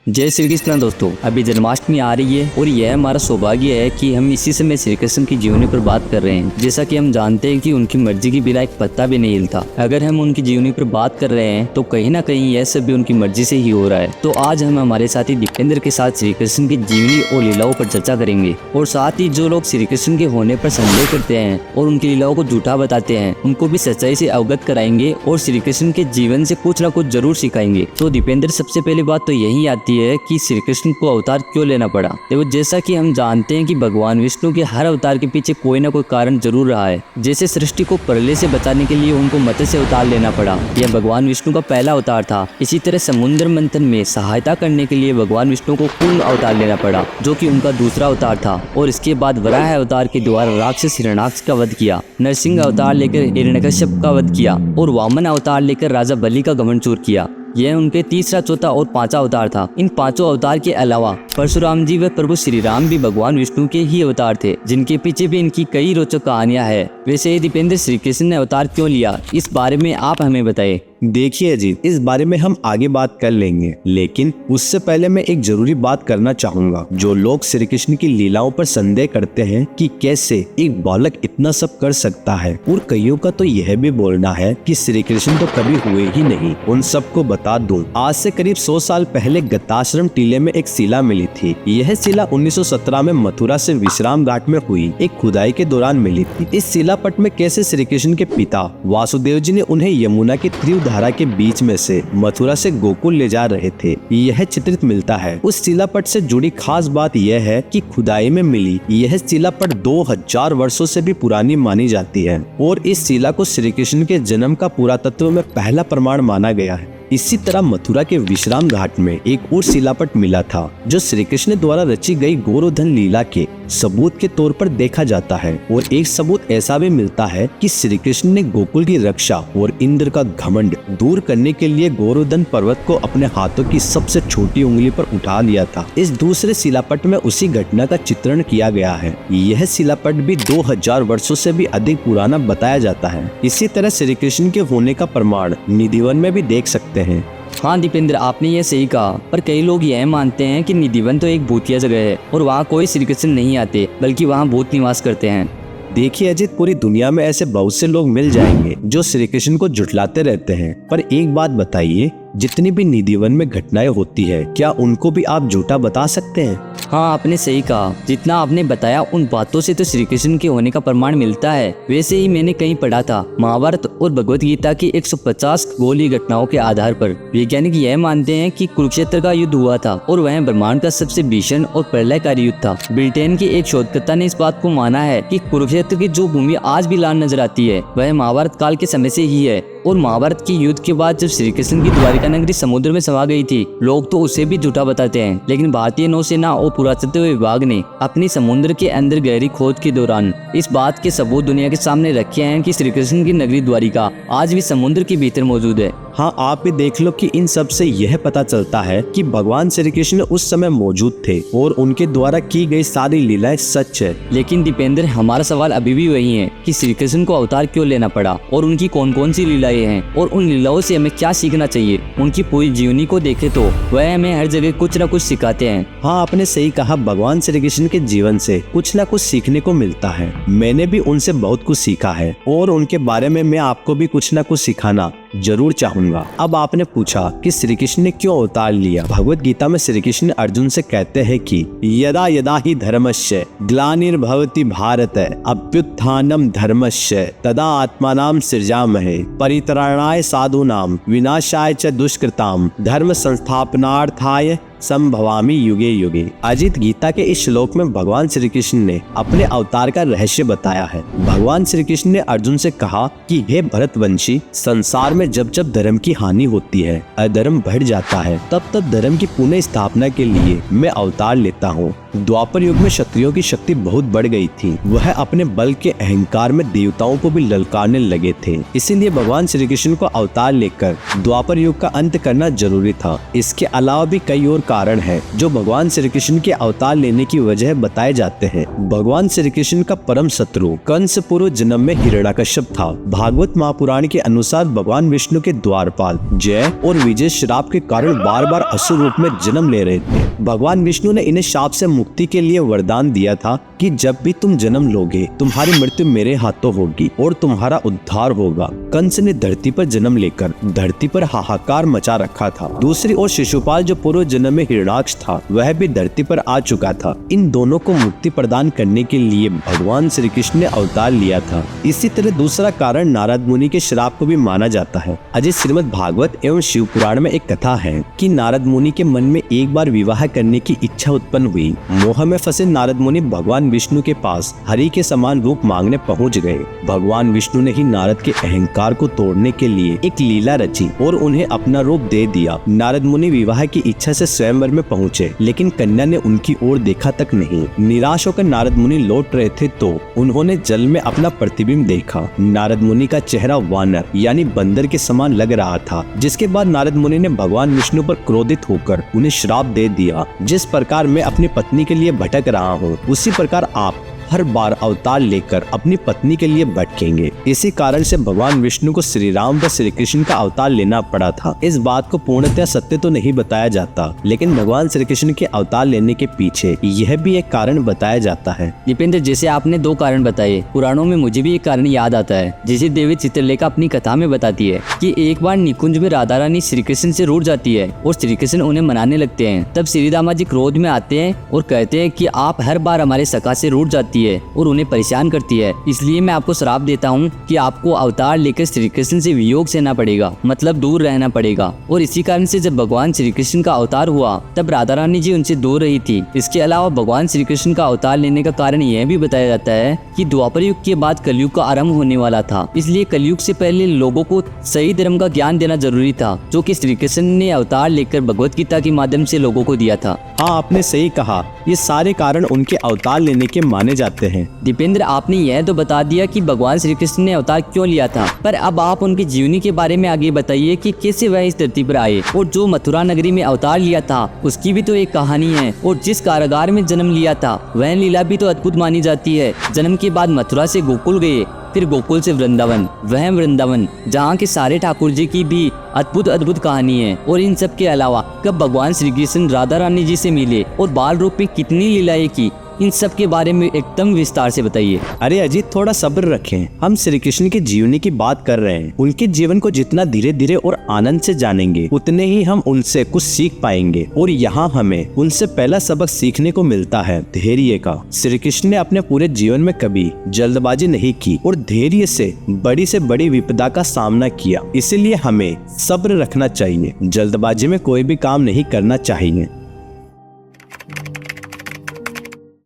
जय श्री कृष्ण दोस्तों, अभी जन्माष्टमी आ रही है और यह हमारा सौभाग्य है कि हम इसी समय श्री कृष्ण की जीवनी पर बात कर रहे हैं। जैसा कि हम जानते हैं कि उनकी मर्जी के बिना एक पत्ता भी नहीं हिलता। अगर हम उनकी जीवनी पर बात कर रहे हैं तो कहीं ना कहीं यह सब भी उनकी मर्जी से ही हो रहा है। तो आज हम हमारे साथी दीपेंद्र के साथ श्री कृष्ण की जीवनी और लीलाओं पर चर्चा करेंगे, और साथ ही जो लोग श्री कृष्ण के होने पर संदेह करते हैं और उनकी लीलाओं को झूठा बताते हैं उनको भी सच्चाई से अवगत कराएंगे और श्री कृष्ण के जीवन से कुछ ना कुछ जरूर सिखाएंगे। तो दीपेंद्र, सबसे पहली बात तो यही आती है कि श्री कृष्ण को अवतार क्यों लेना पड़ा। देखो, जैसा कि हम जानते हैं कि भगवान विष्णु के हर अवतार के पीछे कोई ना कोई कारण जरूर रहा है। जैसे सृष्टि को प्रलय से बचाने के लिए उनको मत्स्य अवतार लेना पड़ा, यह भगवान विष्णु का पहला अवतार था। इसी तरह समुद्र मंथन में सहायता करने के लिए भगवान विष्णु को कुंभ अवतार लेना पड़ा, जो कि उनका दूसरा अवतार था। और इसके बाद वराह अवतार के द्वारा राक्षस हिरण्याक्ष का वध किया, नरसिंह अवतार लेकर हिरण्यकश्यप का वध किया और वामन अवतार लेकर राजा बलि का घमंड चूर किया। यह उनके तीसरा, चौथा और पांचवा अवतार था। इन पांचों अवतार के अलावा परशुराम जी व प्रभु श्री राम भी भगवान विष्णु के ही अवतार थे, जिनके पीछे भी इनकी कई रोचक कहानियां हैं। वैसे दीपेंद्र, श्री कृष्ण ने अवतार क्यों लिया, इस बारे में आप हमें बताएं। देखिए अजीत, इस बारे में हम आगे बात कर लेंगे, लेकिन उससे पहले मैं एक जरूरी बात करना चाहूंगा। जो लोग श्री कृष्ण की लीलाओं पर संदेह करते हैं कि कैसे एक बालक इतना सब कर सकता है, और कईयों का तो यह भी बोलना है कि श्री कृष्ण तो कभी हुए ही नहीं, उन सबको बता दूं, आज से करीब 100 साल पहले गताश्रम टीले में एक शिला मिली थी। यह शिला 1917 में मथुरा से विश्राम घाट में हुई एक खुदाई के दौरान मिली थी। इस शिलापट में कैसे श्री कृष्ण के पिता वासुदेव जी ने उन्हें यमुना की तीव्र धारा के बीच में से मथुरा से गोकुल ले जा रहे थे, यह चित्रित मिलता है। उस शिलापट से जुड़ी खास बात यह है कि खुदाई में मिली यह शिलापट 2000 वर्षों से भी पुरानी मानी जाती है, और इस शिला को श्री कृष्ण के जन्म का पुरातत्व में पहला प्रमाण माना गया है। इसी तरह मथुरा के विश्राम घाट में एक और शिलापट मिला था, जो श्री कृष्ण द्वारा रची गई गोवर्धन लीला के सबूत के तौर पर देखा जाता है। और एक सबूत ऐसा भी मिलता है कि श्री कृष्ण ने गोकुल की रक्षा और इंद्र का घमंड दूर करने के लिए गोवर्धन पर्वत को अपने हाथों की सबसे छोटी उंगली पर उठा लिया था। इस दूसरे शिलापट में उसी घटना का चित्रण किया गया है। यह शिलापट भी 2000 वर्षों से भी अधिक पुराना बताया जाता है। इसी तरह श्री कृष्ण के होने का प्रमाण निधिवन में भी देख सकते हैं। हाँ दीपेंद्र, आपने ये सही कहा, पर कई लोग यह मानते हैं कि निधिवन तो एक भूतिया जगह है और वहाँ कोई श्री कृष्ण नहीं आते, बल्कि वहाँ भूत निवास करते हैं। देखिए अजित, पूरी दुनिया में ऐसे बहुत से लोग मिल जाएंगे जो श्री कृष्ण को झुठलाते रहते हैं, पर एक बात बताइए, जितनी भी निधिवन में घटनाएं होती है, क्या उनको भी आप झूठा बता सकते हैं? हाँ, आपने सही कहा। जितना आपने बताया उन बातों से तो श्री कृष्ण के होने का प्रमाण मिलता है। वैसे ही मैंने कहीं पढ़ा था, महाभारत और भगवत गीता की 150 खगोलीय घटनाओं के आधार पर वैज्ञानिक यह मानते हैं कि कुरुक्षेत्र का युद्ध हुआ था और वह ब्रह्मांड का सबसे भीषण और प्रलयकारी युद्ध था। ब्रिटेन के एक शोधकर्ता ने इस बात को माना है कि कुरुक्षेत्र की जो भूमि आज भी लाल नजर आती है वह महाभारत काल के समय से ही है। और महाभारत के युद्ध के बाद जब श्री कृष्ण की द्वारिका नगरी समुद्र में समा गई थी, लोग तो उसे भी झूठा बताते हैं, लेकिन भारतीय नौसेना और पुरातत्व विभाग ने अपनी समुद्र के अंदर गहरी खोज के दौरान इस बात के सबूत दुनिया के सामने रखे हैं कि श्री कृष्ण की नगरी द्वारिका आज भी समुद्र के भीतर मौजूद है। हाँ, आप भी देख लो कि इन सब से यह पता चलता है कि भगवान श्री कृष्ण उस समय मौजूद थे और उनके द्वारा की गई सारी लीलाएं सच है। लेकिन दीपेंद्र, हमारा सवाल अभी भी वही है कि श्री कृष्ण को अवतार क्यों लेना पड़ा और उनकी कौन कौन सी लीलाएं हैं और उन लीलाओं से हमें क्या सीखना चाहिए। उनकी पूरी जीवनी को देखे तो वह हमें हर जगह कुछ न कुछ सिखाते हैं। हाँ, आपने सही कहा, भगवान श्री कृष्ण के जीवन से कुछ न कुछ सीखने को मिलता है। मैंने भी उनसे बहुत कुछ सीखा है और उनके बारे में मैं आपको भी कुछ न कुछ सिखाना जरूर चाहूंगा। अब आपने पूछा कि श्री कृष्ण ने क्यों अवतार लिया। भगवत गीता में श्री कृष्ण अर्जुन से कहते हैं कि यदा यदा ही धर्मस्य ग्लानिर्भवति भारत अभ्युत्थानम धर्मस्य तदा आत्मानां सृजामहे परित्राणाय साधूनां विनाशाय च दुष्कृतां धर्म संस्थापनार्थाय संभवामि युगे युगे। अजित, गीता के इस श्लोक में भगवान श्री कृष्ण ने अपने अवतार का रहस्य बताया है। भगवान श्री कृष्ण ने अर्जुन से कहा कि हे भरतवंशी, संसार में जब जब धर्म की हानि होती है, अधर्म बढ़ जाता है, तब तब धर्म की पुनः स्थापना के लिए मैं अवतार लेता हूँ। द्वापर युग में क्षत्रियों की शक्ति बहुत बढ़ गई थी। वह अपने बल के अहंकार में देवताओं को भी ललकारने लगे थे। इसीलिए भगवान श्री कृष्ण को अवतार लेकर द्वापर युग का अंत करना जरूरी था। इसके अलावा भी कई और कारण हैं जो भगवान श्री कृष्ण के अवतार लेने की वजह बताए जाते हैं। भगवान श्री कृष्ण का परम शत्रु कंस पूर्व जन्म में हिरण्यकश्यप था। भागवत महापुराण के अनुसार भगवान विष्णु के द्वारपाल जय और विजय श्राप के कारण बार बार असुर रूप में जन्म ले रहे थे। भगवान विष्णु ने इन्हें शाप से मुक्ति के लिए वरदान दिया था कि जब भी तुम जन्म लोगे तुम्हारी मृत्यु मेरे हाथों होगी और तुम्हारा उद्धार होगा। कंस ने धरती पर जन्म लेकर धरती पर हाहाकार मचा रखा था। दूसरी ओर शिशुपाल जो पूर्व जन्म में हिरण्याक्ष था वह भी धरती पर आ चुका था। इन दोनों को मुक्ति प्रदान करने के लिए भगवान श्री कृष्ण ने अवतार लिया था। इसी तरह दूसरा कारण नारद मुनि के श्राप को भी माना जाता है। अजय श्रीमद् भागवत एवं शिव पुराण में एक कथा है कि नारद मुनि के मन में एक बार विवाह करने की इच्छा उत्पन्न हुई। मोह में फंसे नारद मुनि भगवान विष्णु के पास हरि के समान रूप मांगने पहुंच गए। भगवान विष्णु ने ही नारद के अहंकार को तोड़ने के लिए एक लीला रची और उन्हें अपना रूप दे दिया। नारद मुनि विवाह की इच्छा से स्वयंवर में पहुंचे, लेकिन कन्या ने उनकी ओर देखा तक नहीं। निराश होकर नारद मुनि लौट रहे थे तो उन्होंने जल में अपना प्रतिबिंब देखा। नारद मुनि का चेहरा वानर यानी बंदर के समान लग रहा था, जिसके बाद नारद मुनि ने भगवान विष्णु पर क्रोधित होकर उन्हें श्राप दे दिया। जिस प्रकार मैं अपनी पत्नी के लिए भटक रहा हूँ उसी प्रकार आप हर बार अवतार लेकर अपनी पत्नी के लिए भटकेंगे। इसी कारण से भगवान विष्णु को श्री राम व श्री कृष्ण का अवतार लेना पड़ा था। इस बात को पूर्णतः सत्य तो नहीं बताया जाता, लेकिन भगवान श्री कृष्ण के अवतार लेने के पीछे यह भी एक कारण बताया जाता है। दीपेंद्र, जैसे आपने 2 कारण बताए, पुराणों में मुझे भी एक कारण याद आता है जिसे देवी चित्रलेखा अपनी कथा में बताती है कि एक बार निकुंज में राधा रानी श्री कृष्ण से रूठ जाती है और श्री कृष्ण उन्हें मनाने लगते हैं। तब श्री रामा जी क्रोध में आते हैं और कहते हैं कि आप हर बार हमारे सखा से रूठ जाती है और उन्हें परेशान करती है, इसलिए मैं आपको श्राप देता हूँ कि आपको अवतार लेकर श्री कृष्ण से वियोग सहना पड़ेगा, मतलब दूर रहना पड़ेगा। और इसी कारण से जब भगवान श्री कृष्ण का अवतार हुआ तब राधा रानी जी उनसे दूर रही थी। इसके अलावा भगवान श्री कृष्ण का अवतार लेने का कारण यह भी बताया जाता है कि द्वापर युग के बाद कलयुग का आरंभ होने वाला था, इसलिए कलयुग से पहले लोगों को सही धर्म का ज्ञान देना जरूरी था, जो कि श्री कृष्ण ने अवतार लेकर भगवत गीता के माध्यम से लोगों को दिया था। हाँ, आपने सही कहा, ये सारे कारण उनके अवतार लेने के माने जाते हैं। दीपेंद्र, आपने यह तो बता दिया कि भगवान श्री कृष्ण ने अवतार क्यों लिया था, पर अब आप उनकी जीवनी के बारे में आगे बताइए कि कैसे वह इस धरती पर आए और जो मथुरा नगरी में अवतार लिया था उसकी भी तो एक कहानी है, और जिस कारागार में जन्म लिया था वह लीला भी तो अद्भुत मानी जाती है। जन्म के बाद मथुरा से गोकुल गए, फिर गोकुल से वृंदावन, वह वृंदावन जहाँ के सारे ठाकुर जी की भी अद्भुत कहानी है। और इन सब के अलावा कब भगवान श्री कृष्ण राधा रानी जी से मिले और बाल रूप में कितनी लीलाएं की, इन सब के बारे में एकदम विस्तार से बताइए। अरे अजीत, थोड़ा सब्र रखें, हम श्री कृष्ण की जीवनी की बात कर रहे हैं। उनके जीवन को जितना धीरे धीरे और आनंद से जानेंगे उतने ही हम उनसे कुछ सीख पाएंगे। और यहाँ हमें उनसे पहला सबक सीखने को मिलता है धैर्य का। श्री कृष्ण ने अपने पूरे जीवन में कभी जल्दबाजी नहीं की और धैर्य से बड़ी विपदा का सामना किया। इसीलिए हमें सब्र रखना चाहिए, जल्दबाजी में कोई भी काम नहीं करना चाहिए।